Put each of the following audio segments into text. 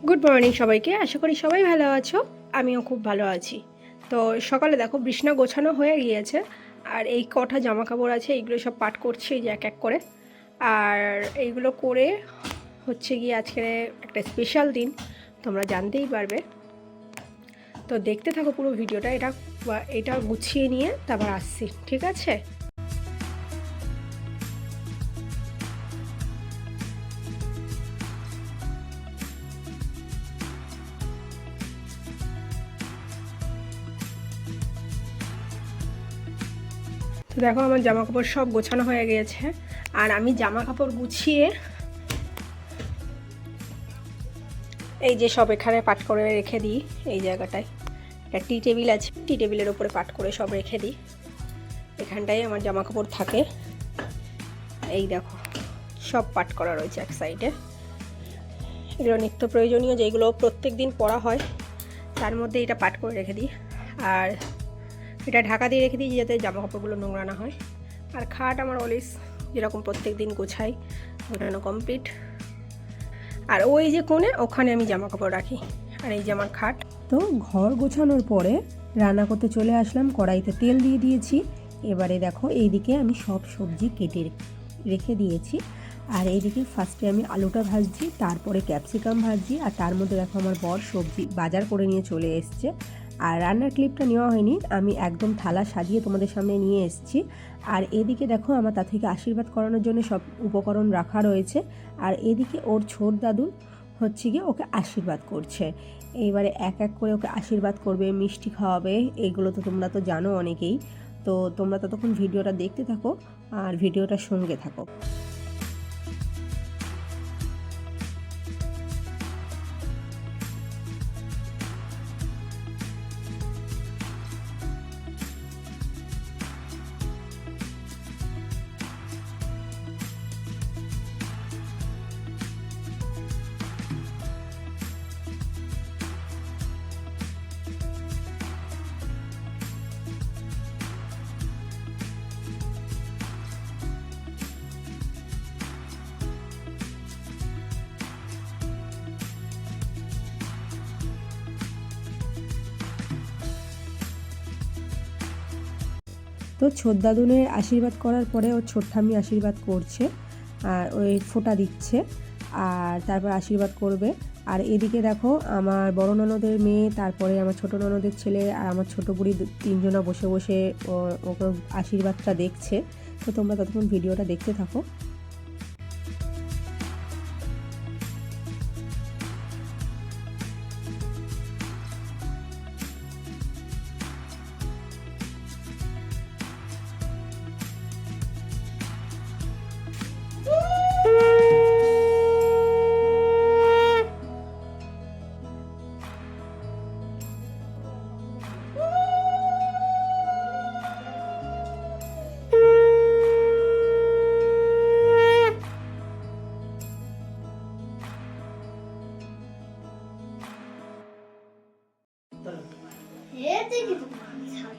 Good morning সবাইকে। আশা করি সবাই ভালো আছো, আমিও খুব ভালো আছি। তো সকালে দেখো বিছানা গোছানো হয়ে গিয়েছে, আর এই কটা জামা কাপড় আছে এইগুলো সব পাট করছি এই যে এক এক করে। আর এইগুলো করে হচ্ছে গিয়ে আজকে একটা স্পেশাল দিন, তোমরা জানতেই পারবে। তো দেখতে থাকো পুরো ভিডিওটা। এটা গুছিয়ে নিয়ে তারপর আসছি, ঠিক আছে? তো দেখো আমার জামা কাপড় সব গোছানো হয়ে গিয়েছে, আর আমি জামা কাপড় গুছিয়ে এই যে সব এখানে পাট করে রেখে দিই। এই জায়গাটায় একটা টি টেবিল আছে, টি টেবিলের উপরে পাট করে সব রেখে দিই। এখানটায় আমার জামা কাপড় থাকে। এই দেখো সব পাট করা রয়েছে এক সাইডে। এগুলো নিত্য প্রয়োজনীয়, যেগুলো প্রত্যেক দিন পরা হয়, তার মধ্যে এটা পাট করে রেখে দিই। আর এটা ঢাকা দিয়ে রেখে দিই যাতে জামা কাপড়গুলো নোংরা না হয়। আর খাট আমার অলওয়েজ যেরকম প্রত্যেক দিন গোছাই, গোছানো কমপ্লিট। আর ওই যে কোণে ওখানে আমি জামা কাপড় রাখি। আর এই যে আমার খাট। তো ঘর গোছানোর পরে রান্না করতে চলে আসলাম। কড়াইতে তেল দিয়ে দিয়েছি। এবারে দেখো এইদিকে আমি সব সবজি কেটে রেখে দিয়েছি। আর এইদিকে ফার্স্টে আমি আলুটা ভাজছি, তারপরে ক্যাপসিকাম ভাজছি। আর তার মধ্যে দেখো আমার বর সবজি বাজার করে নিয়ে চলে এসছে। আর রান্নার ক্লিপটা নেওয়া হয়নি, আমি একদম থালা সাজিয়ে তোমাদের সামনে নিয়ে এসেছি। আর এদিকে দেখো আমার তা থেকে আশীর্বাদ করানোর জন্য সব উপকরণ রাখা রয়েছে। আর এদিকে ওর ছোট দাদু হচ্ছে গিয়ে ওকে আশীর্বাদ করছে। এইবারে এক এক করে ওকে আশীর্বাদ করবে, মিষ্টি খাওয়াবে। এগুলো তো তোমরা তো জানো অনেকেই। তো তোমরা ততক্ষণ ভিডিওটা দেখতে থাকো আর ভিডিওটার সঙ্গে থাকো। তো ছোট দাদুনের আশীর্বাদ করার পরে ওর ছোট ঠাম্মি আশীর্বাদ করছে, আর ওই ফোঁটা দিচ্ছে, আর তারপর আশীর্বাদ করবে। আর এদিকে দেখো আমার বড় ননদের মেয়ে, তারপরে আমার ছোট ননদের ছেলে আর আমার ছোট বুড়ি তিনজনা বসে বসে ওকে আশীর্বাদটা দেখছে। তো তোমরা ততক্ষণ ভিডিওটা দেখতে থাকো।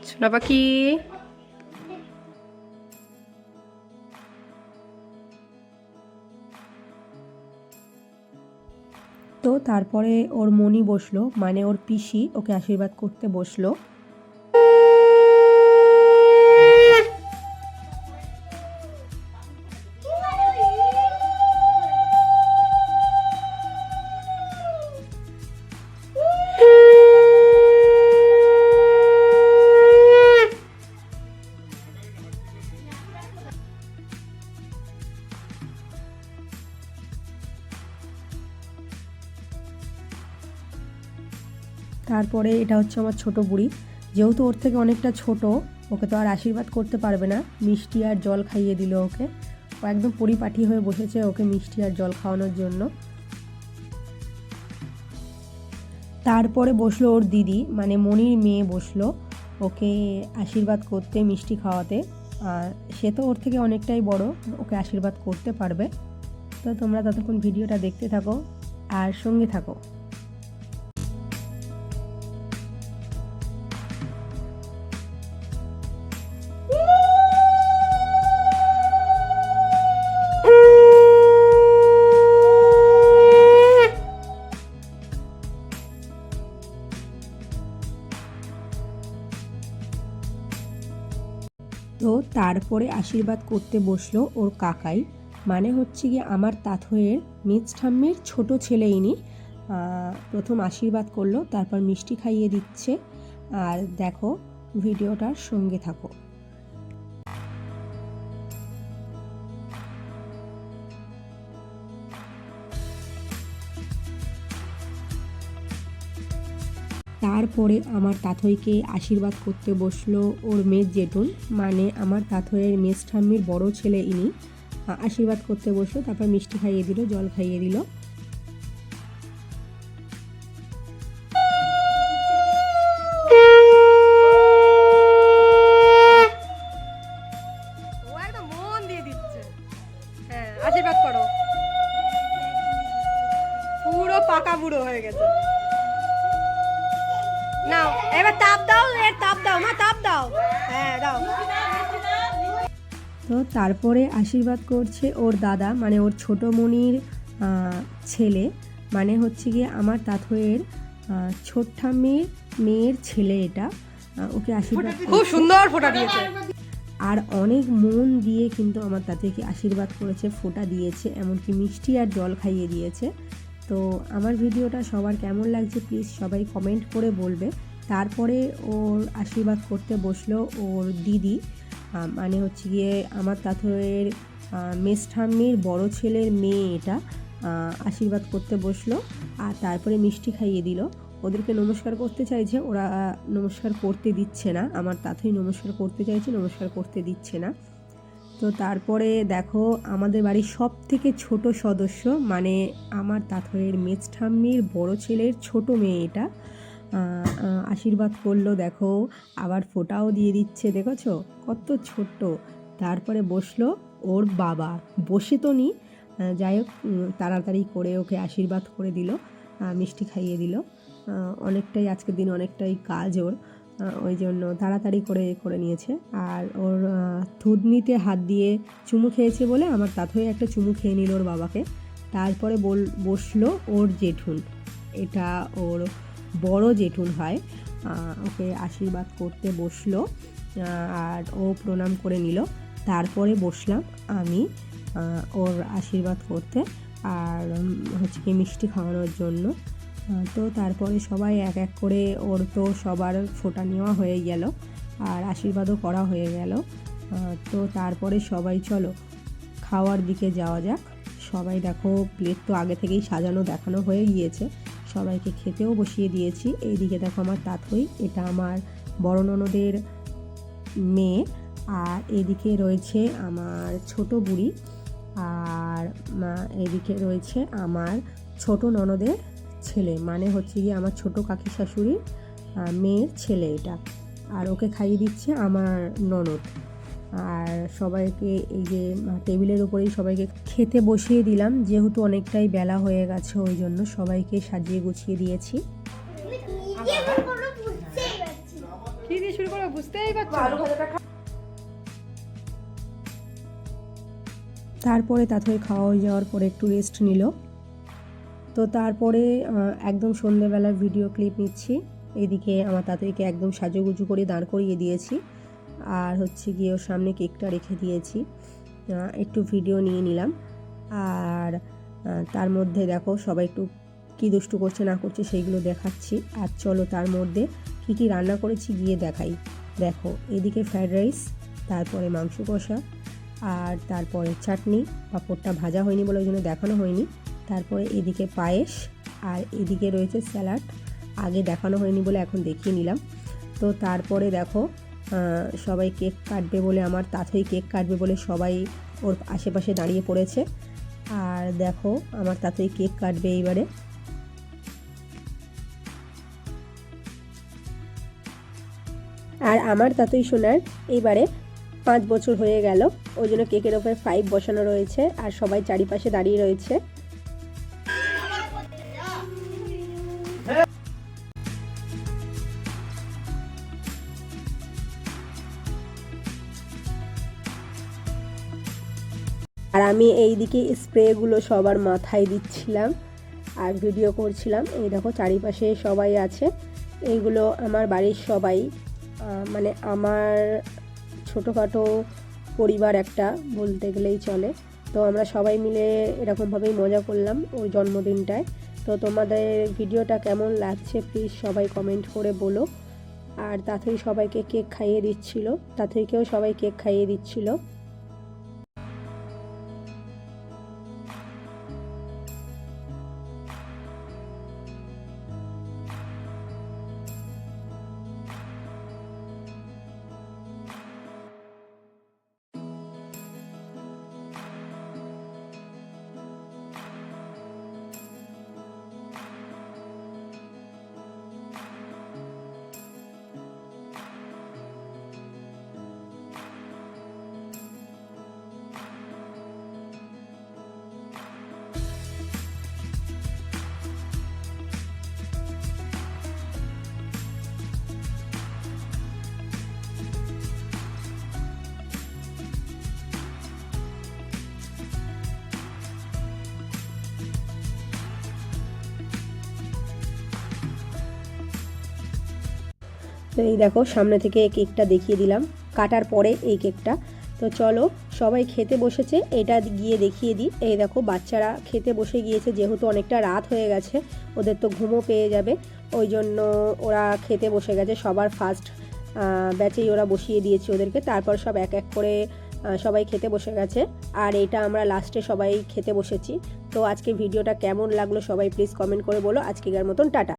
সোনা পাখি, তো তারপরে ওর মনি বসলো, মানে ওর পিসি ওকে আশীর্বাদ করতে বসলো। তারপরে এটা হচ্ছে আমার ছোট বুড়ি, যেহেতু ওর থেকে অনেকটা ছোট, ওকে তো আর আশীর্বাদ করতে পারবে না। মিষ্টি আর জল খাইয়ে দিল ওকে। ও একদম পরিপাটি হয়ে বসেছে ওকে মিষ্টি আর জল খাওয়ানোর জন্য। তারপরে বসলো ওর দিদি, মানে মনির মেয়ে বসলো ওকে আশীর্বাদ করতে, মিষ্টি খাওয়াতে। আর সে তো ওর থেকে অনেকটাই বড়, ওকে আশীর্বাদ করতে পারবে। তো তোমরা ততক্ষণ ভিডিওটা দেখতে থাকো আর সঙ্গে থাকো। তো তারপরে আশীর্বাদ করতে বসলো ওর কাকাই, মানে হচ্ছে গিয়ে আমার তাথয়ের মেজ ঠাম্মির ছোটো ছেলে ইনি। প্রথম আশীর্বাদ করলো, তারপর মিষ্টি খাইয়ে দিচ্ছে। আর দেখো, ভিডিওটার সঙ্গে থাকো। তারপরে আমার তাথইকে আশীর্বাদ করতে বসলো ওর মেজ জেঠুন, মানে আমার তাথইয়ের মেজ ঠাম্মির বড় ছেলে ইনি। আশীর্বাদ করতে বসলো, তারপর মিষ্টি খাইয়ে দিল, জল খাইয়ে দিল। আশীর্বাদ করো, পুরো পাকা বুড়ো হয়ে গেছে। নাও এবার তাপ দাও, এর তাপ দাও মা, তাপ দাও। হ্যাঁ দাও। তো তারপরে আশীর্বাদ করছে ওর দাদা, মানে ওর ছোট মনির ছেলে, মানে হচ্ছে গিয়ে আমার তাথইয়ের ছোট ঠাম্মির মেয়ের ছেলে এটা। ওকে আশীর্বাদ, খুব সুন্দর ফোঁটা দিয়েছে। আর অনেক মন দিয়ে কিন্তু আমার তাথইকে আশীর্বাদ করেছে, ফোঁটা দিয়েছে, এমনকি মিষ্টি আর জল খাইয়ে দিয়েছে। তো আমার ভিডিওটা সবার কেমন লাগছে প্লিজ সবাই কমেন্ট করে বলবে। তারপরে ওর আশীর্বাদ করতে বসলো ওর দিদি, মানে হচ্ছে গিয়ে আমার তাথইয়ের মেজ ঠাম্মির বড় ছেলের মেয়ে এটা। আশীর্বাদ করতে বসলো আর তারপরে মিষ্টি খাইয়ে দিল। ওদেরকে নমস্কার করতে চাইছে, ওরা নমস্কার করতে দিচ্ছে না। আমার তাথই নমস্কার করতে চাইছে, নমস্কার করতে দিচ্ছে না। তো তারপরে দেখো, আমাদের বাড়ির সব থেকে ছোট সদস্য, মানে আমার তাথইয়ের মেজ ঠাম্মির বড় ছেলের ছোট মেয়ে এটা, আশীর্বাদ করলো। দেখো, আবার ফোঁটাও দিয়ে দিচ্ছে, দেখেছো কত ছোট্ট। তারপরে বসলো ওর বাবা, বসে তো নি, যাই হোক তাড়াতাড়ি করে ওকে আশীর্বাদ করে দিল, মিষ্টি খাইয়ে দিল। অনেকটাই আজকের দিন অনেকটাই কাজ ওর, ওই জন্য তাড়াতাড়ি করে নিয়েছে। আর ওর থুতনিতে হাত দিয়ে চুমু খেয়েছে বলে আমার তাথই একটা চুমু খেয়ে নিল ওর বাবাকে। তারপরে বসলো ওর জেঠুন, এটা ওর বড় জেঠুন হয়, ওকে আশীর্বাদ করতে বসলো আর ও প্রণাম করে নিল। তারপরে বসলাম আমি ওর আশীর্বাদ করতে আর হচ্ছে কি মিষ্টি খাওয়ানোর জন্য। তো তারপরে সবাই এক এক করে, ওর তো সবার ফোঁটা নেওয়া হয়ে গেল আর আশীর্বাদও করা হয়ে গেল। তো তারপরে সবাই চলো খাওয়ার দিকে যাওয়া যাক। সবাই দেখো, প্লেট তো আগে থেকেই সাজানো দেখানো হয়ে গিয়েছে, সবাইকে খেতেও বসিয়ে দিয়েছি। এইদিকে দেখো আমার তাথই, এটা আমার বড় ননদের মেয়ে, আর এদিকে রয়েছে আমার ছোট বুড়ি, আর এদিকে রয়েছে আমার ছোট ননদের ছেলে, মানে হচ্ছে গিয়ে আমার ছোট কাকি শাশুড়ির মেয়ের ছেলে এটা। আর ওকে খাইয়ে দিচ্ছে আমার ননদ। আর সবাইকে এই যে টেবিলের উপরেই সবাইকে খেতে বসিয়ে দিলাম, যেহেতু অনেকটাই বেলা হয়ে গেছে ওই জন্য সবাইকে সাজিয়ে গুছিয়ে দিয়েছি। তারপরে তাথই খাওয়া হয়ে যাওয়ার পরে একটু রেস্ট নিল। তো তারপরে একদম সন্ধ্যেবেলার ভিডিও ক্লিপ নিচ্ছি। এদিকে আমার তাথইকে একদম সাজুগুজু করে দাঁড় করিয়ে দিয়েছি, আর হচ্ছে গিয়ে ওর সামনে কেকটা রেখে দিয়েছি, একটু ভিডিও নিয়ে নিলাম। আর তার মধ্যে দেখো সবাই একটু কী দুষ্টু করছে না করছে সেইগুলো দেখাচ্ছি। আর চলো তার মধ্যে কী কী রান্না করেছি গিয়ে দেখাই। দেখো, এদিকে ফ্রায়েড রাইস, তারপরে মাংস কষা, আর তারপরে চাটনি, পাঁপড়টা ভাজা হয়নি বলে ওই জন্য দেখানো হয়নি। তারপরে এদিকে পায়েস, আর এদিকে রয়েছে স্যালাড, আগে দেখানো হয়নি বলে এখন দেখিয়ে নিলাম। তো তারপরে দেখো সবাই কেক কাটবে বলে, আমার তাথই কেক কাটবে বলে সবাই ওর আশেপাশে দাঁড়িয়ে পড়েছে। আর দেখো আমার তাথই কেক কাটবে এইবারে। আর আমার তাথই সোনার এইবারে 5 বছর হয়ে গেল, ওই জন্য কেকের ওপরে 5 বসানো রয়েছে আর সবাই চারিপাশে দাঁড়িয়ে রয়েছে। আর আমি এইদিকে স্প্রেগুলো সবার মাথায় দিচ্ছিলাম আর ভিডিও করছিলাম। এই দেখো চারিপাশে সবাই আছে, এইগুলো আমার বাড়ির সবাই, মানে আমার ছোটোখাটো পরিবার একটা বলতে গেলেই চলে। তো আমরা সবাই মিলে এরকমভাবেই মজা করলাম ওর জন্মদিনটায়। তো তোমাদের ভিডিওটা কেমন লাগছে প্লিজ সবাই কমেন্ট করে বলো। আর তাতেই সবাইকে কেক খাইয়ে দিচ্ছিল, তাতেইকেও সবাই কেক খাইয়ে দিচ্ছিল। তো এই দেখো সামনে থেকে এই কেকটা দেখিয়ে দিলাম, কাটার পরে এই কেকটা। তো চলো সবাই খেতে বসেছে, এটা গিয়ে দেখিয়ে দিই। এই দেখো বাচ্চারা খেতে বসে গিয়েছে, যেহেতু অনেকটা রাত হয়ে গেছে ওদের তো ঘুমও পেয়ে যাবে, ওই জন্য ওরা খেতে বসে গেছে। সবার ফার্স্ট ব্যাচেই ওরা বসিয়ে দিয়েছে ওদেরকে, তারপর সব এক এক করে সবাই খেতে বসে গেছে। আর এটা আমরা লাস্টে সবাই খেতে বসেছি। তো আজকে ভিডিওটা কেমন লাগলো সবাই প্লিজ কমেন্ট করে বলো। আজকের মতন টাটা।